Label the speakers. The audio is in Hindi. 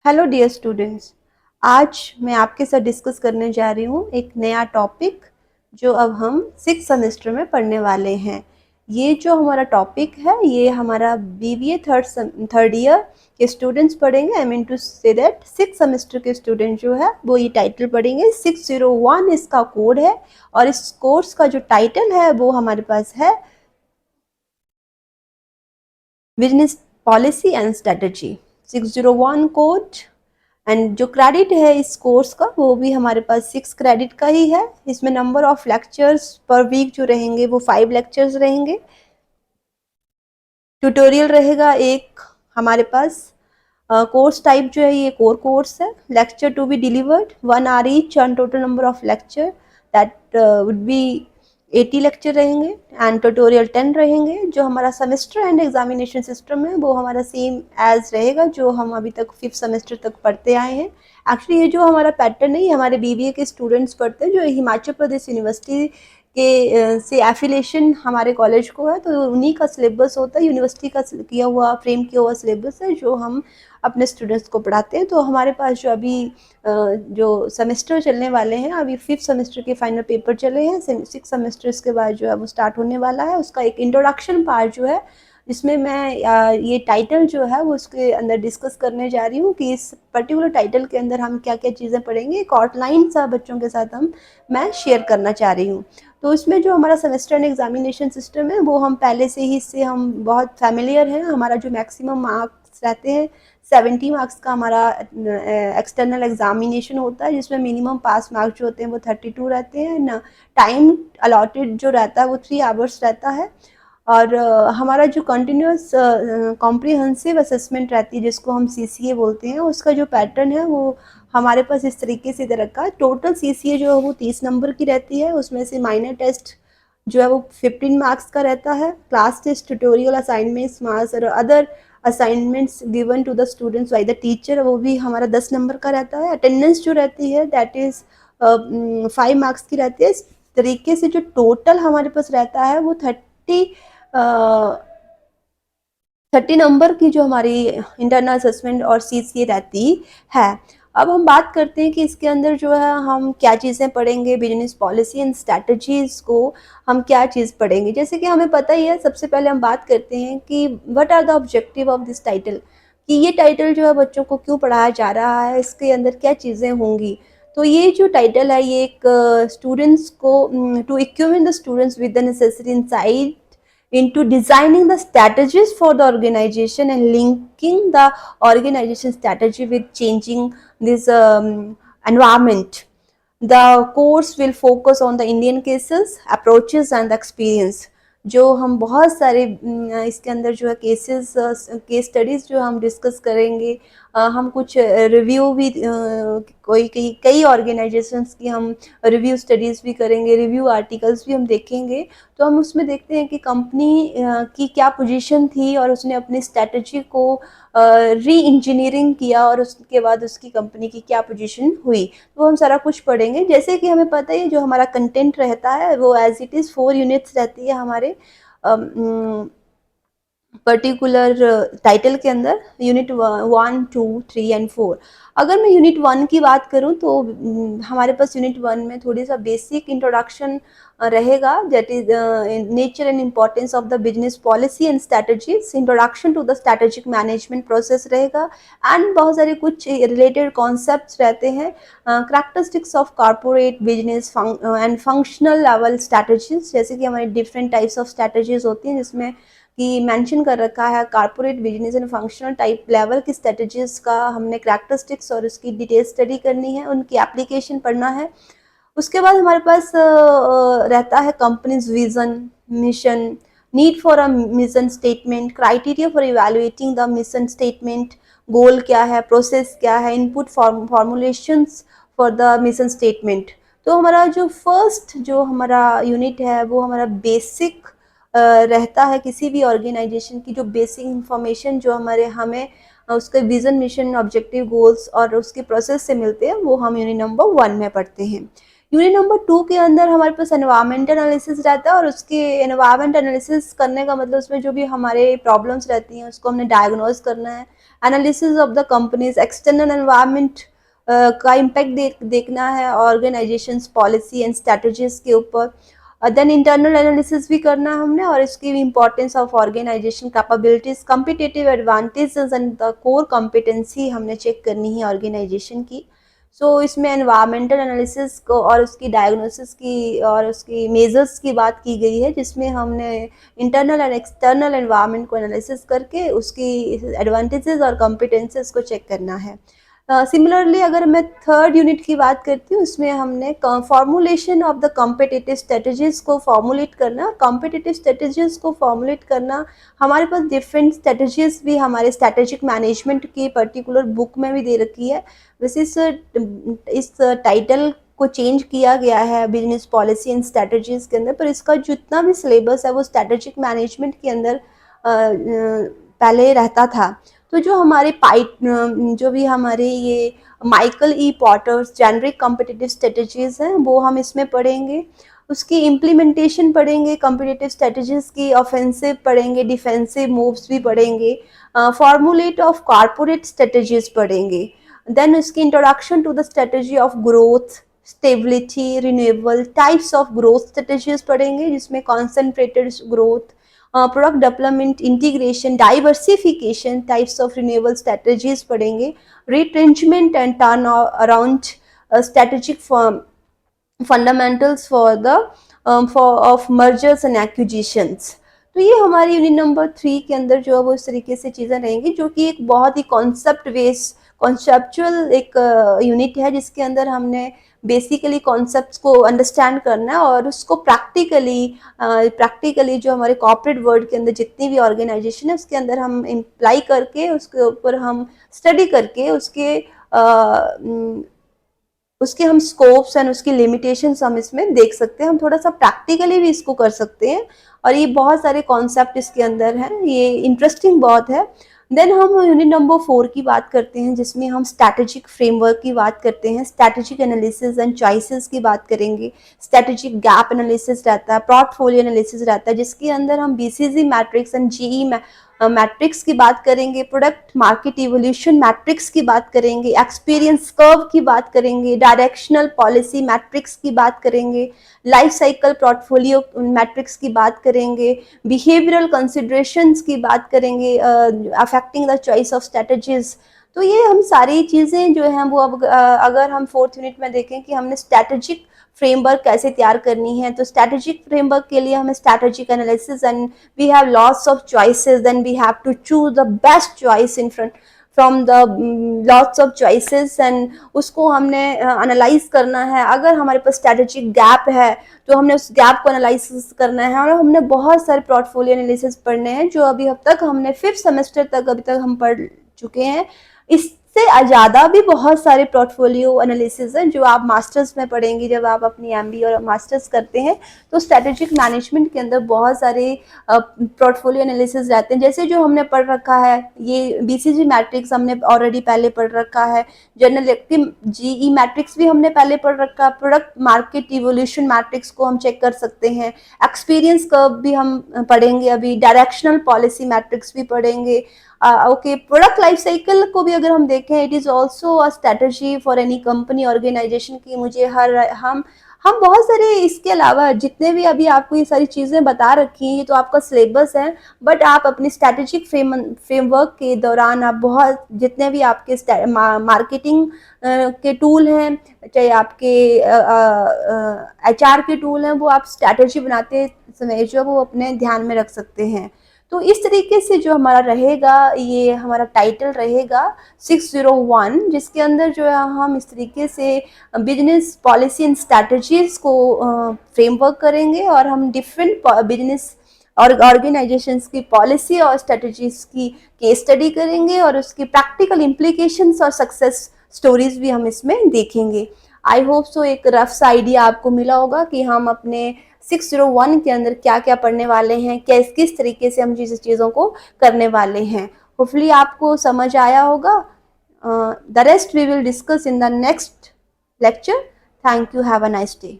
Speaker 1: Hello dear students. आज मैं आपके साथ डिस्कस करने जा रही हूँ एक नया टॉपिक जो अब हम 6th सेमेस्टर में पढ़ने वाले हैं। ये जो हमारा टॉपिक है ये हमारा बीबीए थर्ड ईयर के स्टूडेंट्स पढ़ेंगे। I mean to say that 6th semester के स्टूडेंट जो है वो ये टाइटल पढ़ेंगे। 601 इसका कोड है और इस कोर्स का जो टाइटल है वो हमारे पास है business policy and strategy. 601 code and जो क्रेडिट है इस कोर्स का वो भी हमारे पास 6 क्रेडिट का ही है। इसमें number of lectures per week जो रहेंगे वो 5 लेक्चर्स रहेंगे। ट्यूटोरियल रहेगा एक हमारे पास। कोर्स टाइप जो है ये कोर कोर्स है। Lecture to be delivered 1 hour each on total number of lecture that would be 80 lecture रहेंगे एंड ट्यूटोरियल 10 रहेंगे। जो हमारा सेमेस्टर एंड एग्जामिनेशन सिस्टम है वो हमारा सेम एज रहेगा जो हम अभी तक 5th सेमेस्टर तक पढ़ते आए हैं। एक्चुअली ये जो हमारा पैटर्न है ये हमारे बीबीए के स्टूडेंट्स पढ़ते हैं जो हिमाचल प्रदेश यूनिवर्सिटी के से एफिलिएशन हमारे कॉलेज को है, तो उन्हीं का सिलेबस होता है, यूनिवर्सिटी का किया हुआ फ्रेम किया हुआ सिलेबस है जो हम अपने स्टूडेंट्स को पढ़ाते हैं। तो हमारे पास जो अभी जो सेमेस्टर चलने वाले हैं, अभी 5th सेमेस्टर के फाइनल पेपर चले हैं, 6 सेमेस्टर्स के बाद जो है वो स्टार्ट होने वाला है। उसका एक इंट्रोडक्शन पार्ट जो है जिसमें मैं ये टाइटल जो है वो उसके अंदर डिस्कस करने जा रही हूँ कि इस पर्टिकुलर टाइटल के अंदर हम क्या क्या चीज़ें पढ़ेंगे। एक आउटलाइन सा बच्चों के साथ मैं शेयर करना चाह रही हूँ। तो इसमें जो हमारा सेमेस्टर एंड एग्जामिनेशन सिस्टम है वो हम पहले से ही इससे हम बहुत फैमिलियर हैं। हमारा जो मैक्सिमम मार्क्स रहते हैं 70 मार्क्स का हमारा एक्सटर्नल एग्जामिनेशन होता है, जिसमें मिनिमम पास मार्क्स जो होते हैं वो 32 रहते हैं ना। टाइम अलॉटेड जो रहता है वो 3 आवर्स रहता है। और हमारा जो कंटिन्यूस कॉम्प्रिहेंसिव असेसमेंट रहती है जिसको हम सीसीए बोलते हैं, उसका जो पैटर्न है वो हमारे पास इस तरीके से दे रखा है। टोटल सीसीए जो है वो 30 नंबर की रहती है। उसमें से माइनर टेस्ट जो है वो 15 मार्क्स का रहता है। Class test, tutorial assignments, marks और other assignments given to the students by the teacher वो भी हमारा 10 नंबर का रहता है। अटेंडेंस जो रहती है दैट इज़ 5 मार्क्स की रहती है। इस तरीके से जो टोटल हमारे पास रहता है वो 30 नंबर की जो हमारी इंटरनल असेसमेंट और सीसीए रहती है। अब हम बात करते हैं कि इसके अंदर जो है हम क्या चीज़ें पढ़ेंगे। बिजनेस पॉलिसी एंड स्ट्रैटेजीज को हम क्या चीज़ पढ़ेंगे, जैसे कि हमें पता ही है। सबसे पहले हम बात करते हैं कि what are the objective of this title, कि ये टाइटल जो है बच्चों को क्यों पढ़ाया जा रहा है, इसके अंदर क्या चीज़ें होंगी। तो ये जो टाइटल है ये एक स्टूडेंट्स को to equip the students with the necessary insight into designing the strategies for the organization and linking the organization strategy with changing this environment. The course will focus on the Indian cases, approaches and the experience. जो हम बहुत सारे इसके अंदर जो है केसेस, केस स्टडीज़ जो हम डिस्कस करेंगे। हम कुछ रिव्यू भी कई ऑर्गेनाइजेशंस की हम रिव्यू स्टडीज़ भी करेंगे, रिव्यू आर्टिकल्स भी हम देखेंगे। तो हम उसमें देखते हैं कि कंपनी की क्या पोजीशन थी और उसने अपनी स्ट्रैटेजी को री इंजीनियरिंग किया और उसके बाद उसकी कंपनी की क्या पोजीशन हुई। तो हम सारा कुछ पढ़ेंगे। जैसे कि हमें पता है जो हमारा कंटेंट रहता है वो एज इट इज़ 4 यूनिट्स रहती है हमारे पर्टिकुलर टाइटल के अंदर। Unit 1, 2, 3 and 4। अगर मैं यूनिट 1 की बात करूं तो हमारे पास यूनिट 1 में थोड़ी सा बेसिक इंट्रोडक्शन रहेगा, that is nature and importance of the business policy and strategies, introduction to the strategic management process रहेगा एंड बहुत सारे कुछ रिलेटेड कॉन्सेप्ट्स रहते हैं। Characteristics of corporate business and functional level strategies, जैसे कि हमारे डिफरेंट टाइप्स ऑफ स्ट्रैटेजीज होती हैं जिसमें कि मेंशन कर रखा है corporate business and functional type level की स्ट्रेटजीज का हमने करैक्टरिस्टिक्स और उसकी डिटेल स्टडी करनी है, उनकी एप्लीकेशन पढ़ना है। उसके बाद हमारे पास रहता है companies vision, mission, need for a mission statement, criteria for evaluating the mission statement, goal क्या है, प्रोसेस क्या है, input formulations for the mission statement. तो हमारा जो फर्स्ट जो हमारा यूनिट है वो हमारा बेसिक रहता है। किसी भी ऑर्गेनाइजेशन की जो बेसिक इंफॉर्मेशन जो हमें उसके विजन, मिशन, ऑब्जेक्टिव, गोल्स और उसके प्रोसेस से मिलते हैं वो हम यूनिट नंबर 1 में पढ़ते हैं। यूनिट नंबर 2 के अंदर हमारे पास एनवायरमेंट एनालिसिस रहता है और उसके एनवायरमेंट एनालिसिस करने का मतलब उसमें जो भी हमारे प्रॉब्लम्स रहती हैं उसको हमने डायग्नोज करना है analysis of the companies, external environment का इम्पैक्ट देखना है ऑर्गेनाइजेशंस पॉलिसी एंड स्ट्रेटजीज के ऊपर। देन इंटरनल एनालिसिस भी करना है हमने, और इसकी importance of organisation capabilities, competitive advantages and the core competency हमने चेक करनी है ऑर्गेनाइजेशन की। इसमें एनवायरमेंटल एनालिसिस को और उसकी डायग्नोसिस की और उसकी मेजर्स की बात की गई है, जिसमें हमने इंटरनल एंड एक्सटर्नल एनवायरनमेंट को एनालिसिस करके उसकी एडवांटेजेस और कॉम्पिटेंसेस को चेक करना है। सिमिलरली अगर मैं थर्ड यूनिट की बात करती हूँ, उसमें हमने formulation of the competitive strategies को फॉर्मुलेट करना। कॉम्पिटिटिव स्ट्रेटजीज को फॉर्मुलेट करना, हमारे पास डिफरेंट स्ट्रेटजीज भी हमारे स्ट्रेटेजिक मैनेजमेंट की पर्टिकुलर बुक में भी दे रखी है। वैसे इस टाइटल को चेंज किया गया है बिजनेस पॉलिसी एंड स्ट्रेटजीज के अंदर, पर इसका जितना भी सिलेबस है वो स्ट्रेटेजिक मैनेजमेंट के अंदर पहले रहता था। तो जो हमारे जो भी हमारे ये Michael E Porter's generic competitive strategies हैं वो हम इसमें पढ़ेंगे, उसकी इम्प्लीमेंटेशन पढ़ेंगे, कॉम्पिटिटिव स्ट्रेटजीज की ऑफेंसिव पढ़ेंगे, डिफेंसिव मूव्स भी पढ़ेंगे, फॉर्मुलेट ऑफ कॉर्पोरेट स्ट्रेटजीज पढ़ेंगे। देन उसकी introduction to the strategy of growth, stability, renewable types of growth strategies पढ़ेंगे, जिसमें concentrated growth, product development, integration, diversification, types of renewable strategies पढ़ेंगे, retrenchment and turn around strategic fundamentals for the of mergers and acquisitions. तो ये हमारी यूनिट नंबर 3 के अंदर जो है वो इस तरीके से चीज़ें रहेंगी, जो कि एक बहुत ही कॉन्सेप्चुअल एक यूनिट है, जिसके अंदर हमने बेसिकली कॉन्सेप्ट्स को अंडरस्टैंड करना है और उसको प्रैक्टिकली जो हमारे कॉर्पोरेट वर्ल्ड के अंदर जितनी भी ऑर्गेनाइजेशन है उसके अंदर हम इम्प्लाई करके, उसके ऊपर हम स्टडी करके उसके हम स्कोप्स एंड उसकी लिमिटेशंस हम इसमें देख सकते हैं। हम थोड़ा सा प्रैक्टिकली भी इसको कर सकते हैं, और ये बहुत सारे कॉन्सेप्ट इसके अंदर हैं, ये इंटरेस्टिंग बहुत है। देन हम यूनिट नंबर 4 की बात करते हैं, जिसमें हम स्ट्रैटेजिक फ्रेमवर्क की बात करते हैं, स्ट्रैटेजिक एनालिसिस एंड चॉइसेस की बात करेंगे, स्ट्रैटेजिक गैप एनालिसिस रहता है, पोर्टफोलियो एनालिसिस रहता है, जिसके अंदर हम BCG matrix and GE matrix की बात करेंगे, प्रोडक्ट मार्केट इवोल्यूशन मैट्रिक्स की बात करेंगे, एक्सपीरियंस कर्व की बात करेंगे, डायरेक्शनल पॉलिसी मैट्रिक्स की बात करेंगे, लाइफ साइकिल पोर्टफोलियो मैट्रिक्स की बात करेंगे, बिहेवियरल कंसिडरेशंस की बात करेंगे, affecting the choice of strategies. तो ये हम सारी चीज़ें जो हैं वो अब अगर हम 4th यूनिट में देखें कि हमने स्ट्रैटेजिक फ्रेमवर्क कैसे तैयार करनी है, तो स्ट्रैटेजिक फ्रेमवर्क के लिए हमें strategic analysis and we have lots of choices, then we have to choose the best choice in front from the lots of choices, and उसको हमने एनालाइज करना है। अगर हमारे पास स्ट्रैटेजिक गैप है तो हमने उस गैप को एनालाइज करना है, और हमने बहुत सारे पोर्टफोलियो एनालिसिस पढ़ने हैं, जो अभी अब तक हमने 5th सेमेस्टर तक अभी तक हम पढ़ चुके हैं। इससे ज़्यादा भी बहुत सारे पोर्टफोलियो एनालिसिस हैं जो आप मास्टर्स में पढ़ेंगे। जब आप अपनी एमबीए और मास्टर्स करते हैं तो स्ट्रैटेजिक मैनेजमेंट के अंदर बहुत सारे पोर्टफोलियो एनालिसिस रहते हैं, जैसे जो हमने पढ़ रखा है, ये बीसीजी मैट्रिक्स हमने ऑलरेडी पहले पढ़ रखा है, जनरल जीई मैट्रिक्स भी हमने पहले पढ़ रखा है, प्रोडक्ट मार्केट इवोल्यूशन मैट्रिक्स को हम चेक कर सकते हैं, एक्सपीरियंस कर्व भी हम पढ़ेंगे, अभी डायरेक्शनल पॉलिसी मैट्रिक्स भी पढ़ेंगे। ओके, प्रोडक्ट लाइफ साइकिल को भी अगर हम देखें, it is also a strategy for any company organisation की मुझे हम बहुत सारे इसके अलावा जितने भी अभी आपको ये सारी चीज़ें बता रखी हैं, तो आपका सिलेबस है, बट आप अपनी स्ट्रैटेजिक फ्रेमवर्क के दौरान आप बहुत जितने भी आपके मार्केटिंग के टूल हैं, चाहे आपके HR के टूल हैं, वो आप स्ट्रैटेजी बनाते समय जो वो अपने ध्यान में रख सकते हैं। तो इस तरीके से जो हमारा रहेगा, ये हमारा टाइटल रहेगा 601, जिसके अंदर जो है हम इस तरीके से बिजनेस पॉलिसी एंड स्ट्रैटेजीज को फ्रेमवर्क करेंगे, और हम डिफरेंट बिजनेस और ऑर्गेनाइजेशंस की पॉलिसी और स्ट्रैटेजीज की केस स्टडी करेंगे, और उसकी प्रैक्टिकल इम्प्लीकेशंस और सक्सेस स्टोरीज भी हम इसमें देखेंगे। आई होप सो एक रफ सा आइडिया आपको मिला होगा कि हम अपने 601 के अंदर क्या क्या पढ़ने वाले हैं, किस तरीके से हम चीज़ों को करने वाले हैं। होपफुली आपको समझ आया होगा। The rest we will discuss in the next lecture. Thank you, have a nice day.